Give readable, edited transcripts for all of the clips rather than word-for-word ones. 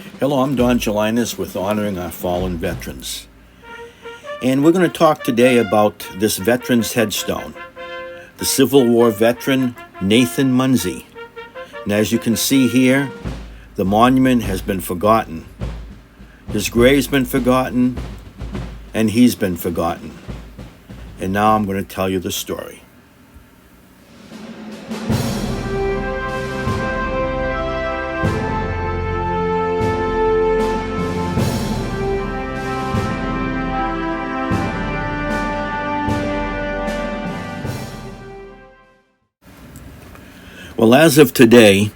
Hello, I'm Don Gelinas with Honoring Our Fallen Veterans. And we're going to talk today about this veteran's headstone, the Civil War veteran Nathan Munsey. And as you can see here, the monument has been forgotten. His grave's been forgotten, and he's been forgotten. And now I'm going to tell you the story. Well, as of today,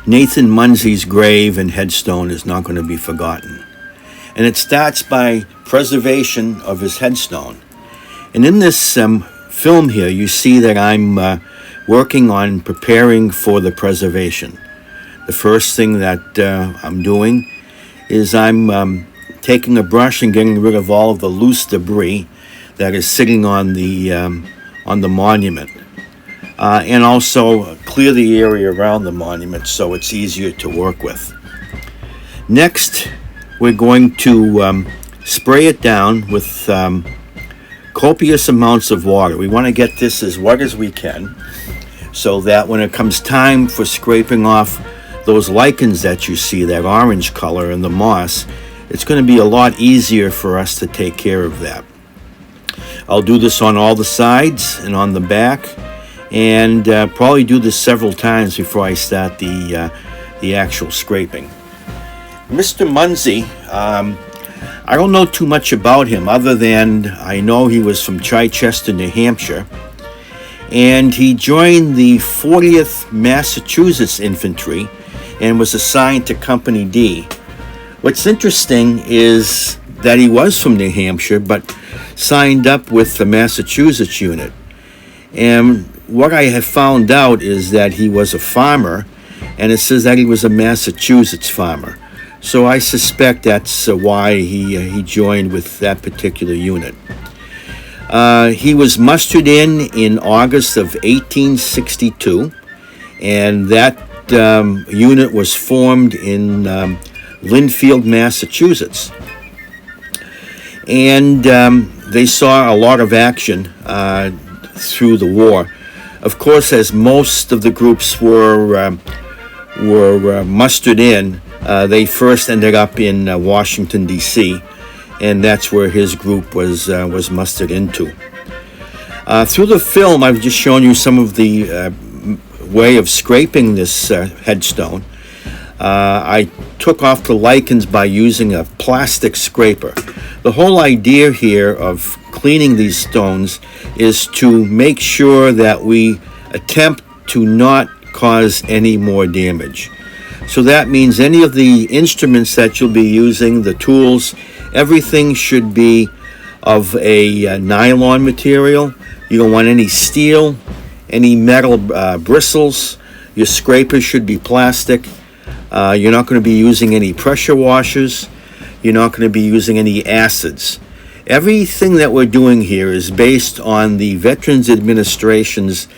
Nathan Munsey's grave and headstone is not going to be forgotten. And it starts by preservation of his headstone. And in this film here, you see that I'm working on preparing for the preservation. The first thing that I'm doing is I'm taking a brush and getting rid of all of the loose debris that is sitting on the monument. And also clear the area around the monument so it's easier to work with. Next, we're going to spray it down with copious amounts of water. We want to get this as wet as we can so that when it comes time for scraping off those lichens that you see, that orange color and the moss, it's going to be a lot easier for us to take care of that. I'll do this on all the sides and on the back, and probably do this several times before I start the actual scraping. Mr. Munsey, I don't know too much about him other than I know he was from Chichester, New Hampshire, and he joined the 40th Massachusetts Infantry and was assigned to Company D. What's interesting is that he was from New Hampshire but signed up with the Massachusetts unit. And what I have found out is that he was a farmer, and it says that he was a Massachusetts farmer. So I suspect that's why he joined with that particular unit. He was mustered in August of 1862, and that unit was formed in Lynnfield, Massachusetts. And they saw a lot of action through the war. Of course, as most of the groups were mustered in, they first ended up in Washington, D.C., and that's where his group was mustered into. Through the film, I've just shown you some of the way of scraping this headstone. I took off the lichens by using a plastic scraper. The whole idea here of cleaning these stones is to make sure that we attempt to not cause any more damage. So that means any of the instruments that you'll be using, the tools, everything should be of a nylon material. You don't want any steel, any metal bristles. Your scraper should be plastic. You're not going to be using any pressure washers. You're not going to be using any acids. Everything that we're doing here is based on the Veterans Administration's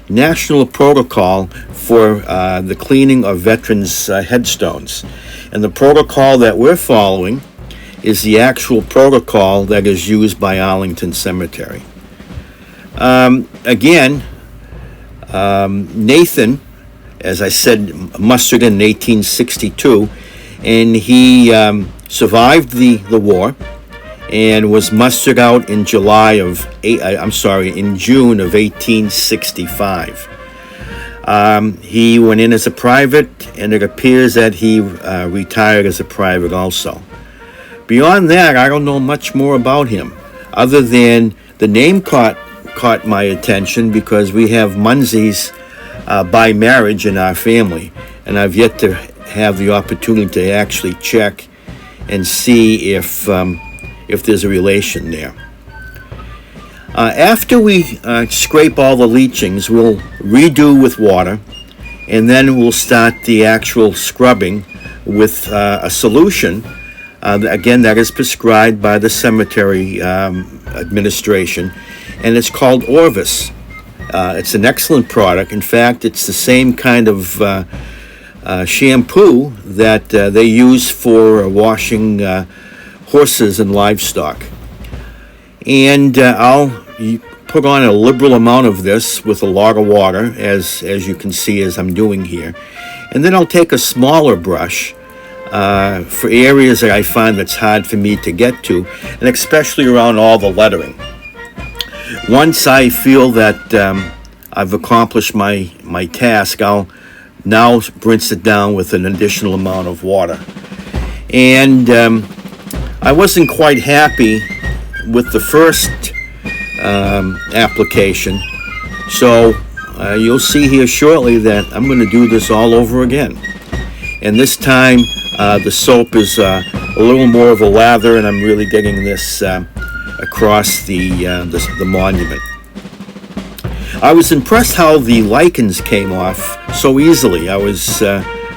national protocol for the cleaning of veterans' headstones. And the protocol that we're following is the actual protocol that is used by Arlington Cemetery. Nathan, as I said, mustered in 1862, and he survived the war and was mustered out in June of 1865. He went in as a private, and it appears that he retired as a private also. Beyond that, I don't know much more about him, other than the name caught my attention because we have Munseys by marriage in our family, and I've yet to have the opportunity to actually check and see if there's a relation there. After we scrape all the leachings, we'll redo with water, and then we'll start the actual scrubbing with a solution, again, that is prescribed by the cemetery administration, and it's called Orvis. It's an excellent product. In fact, it's the same kind of shampoo that they use for washing horses and livestock. And I'll put on a liberal amount of this with a lot of water, as you can see as I'm doing here. And then I'll take a smaller brush for areas that I find that's hard for me to get to, and especially around all the lettering. Once I feel that I've accomplished my task, I'll now rinse it down with an additional amount of water. And I wasn't quite happy with the first application, so you'll see here shortly that I'm going to do this all over again. And this time the soap is a little more of a lather, and I'm really getting this across the monument. I was impressed how the lichens came off so easily. I was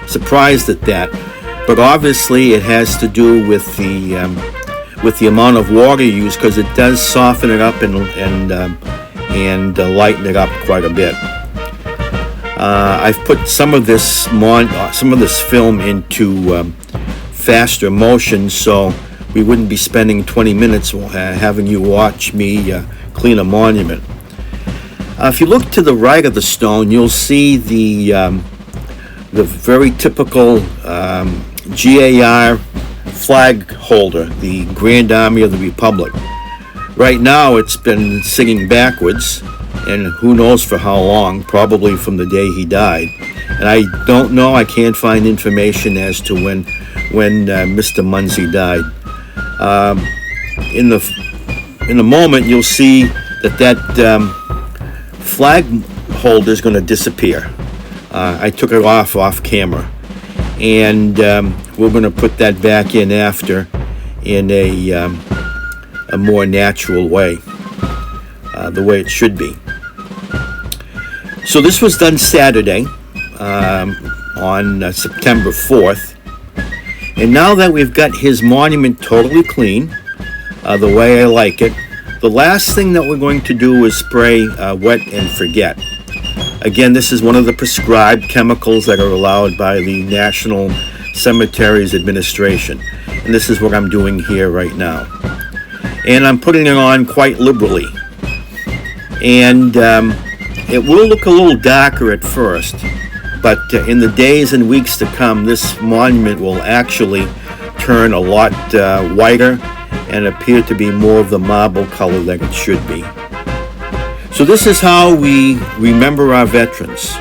surprised at that, but obviously it has to do with the amount of water used, because it does soften it up and lighten it up quite a bit. I've put some of this film into faster motion, so we wouldn't be spending 20 minutes having you watch me clean a monument. If you look to the right of the stone, you'll see the very typical GAR flag holder, the Grand Army of the Republic. Right now it's been singing backwards, and who knows for how long, probably from the day he died. And I don't know, I can't find information as to when Mr. Munsey died. In the moment, you'll see that flag holder is going to disappear. I took it off camera, and we're going to put that back in after in a more natural way, the way it should be. So this was done Saturday on September 4th. And now that we've got his monument totally clean, the way I like it, the last thing that we're going to do is spray wet and forget. Again, this is one of the prescribed chemicals that are allowed by the National Cemeteries Administration. And this is what I'm doing here right now. And I'm putting it on quite liberally. And it will look a little darker at first, but in the days and weeks to come, this monument will actually turn a lot whiter and appear to be more of the marble color that it should be. So this is how we remember our veterans.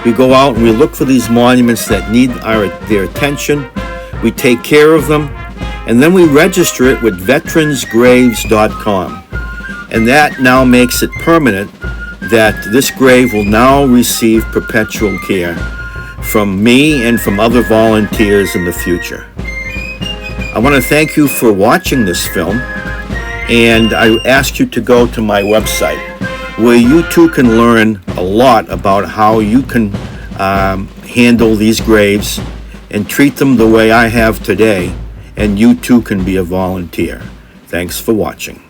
We go out and we look for these monuments that need their attention. We take care of them, and then we register it with veteransgraves.com. And that now makes it permanent that this grave will now receive perpetual care from me and from other volunteers in the future. I want to thank you for watching this film, and I ask you to go to my website, where you too can learn a lot about how you can handle these graves and treat them the way I have today, and you too can be a volunteer. Thanks for watching.